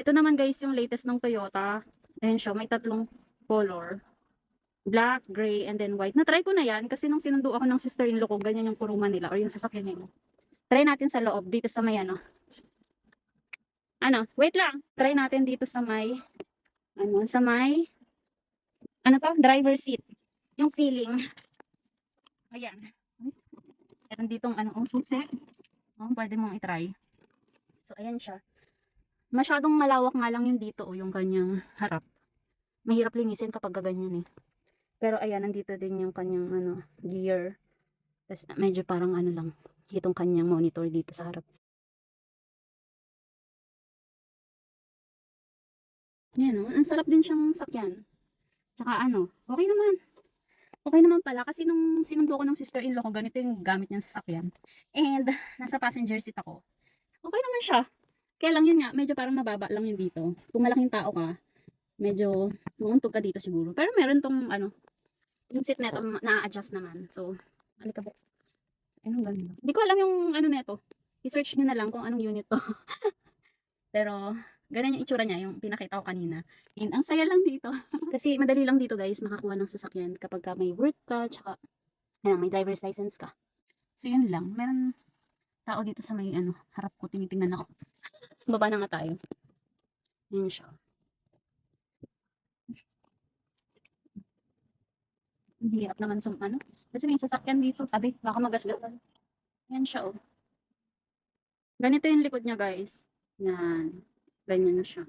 Ito naman guys, yung latest ng Toyota. Ayan siya, may tatlong color. Black, gray, and then white. Na-try ko na yan kasi nung sinundo ako ng sister-in-law ko, ganyan yung kuruma nila or yung sasakyan nila. Try natin sa loob, dito sa may ano. Wait lang. Try natin dito sa may, driver seat. Yung feeling. Ayan. Meron ditong susi. Pwede mong itry. So, ayan siya. Masyadong malawak nga lang yung dito yung kanyang harap. Mahirap linisin kapag ganyan eh. Pero ayan, nandito din yung kanyang gear. Tapos medyo parang lang, itong kanyang monitor dito sa harap. Yan ang sarap din siyang sakyan. Tsaka okay naman. Okay naman pala kasi nung sinundo ko ng sister-in-law ko, ganito yung gamit niyang sasakyan. And nasa passenger seat ako. Okay naman siya. Kaya lang yun nga, medyo parang mababa lang yung dito. Kung malaking tao ka, medyo mauntog ka dito siguro. Pero meron tong yung seat neto na-adjust naman. So, alikabok. Anong ganda. Hindi ko alam yung neto. I-search nyo na lang kung anong unit to. Pero, ganun yung itsura niya, yung pinakita ko kanina. And ang saya lang dito. Kasi madali lang dito guys, makakuha ng sasakyan kapag ka may work ka, tsaka may driver's license ka. So yun lang. Meron tao dito sa may harap ko, tinitingnan ako. Baba na nga tayo. Yun siya. Ang hirap naman sa kasi may sasakyan dito. Tabi, baka magasgasan. Yan siya Ganito yung likod niya guys. Yan. Ganyan na siya.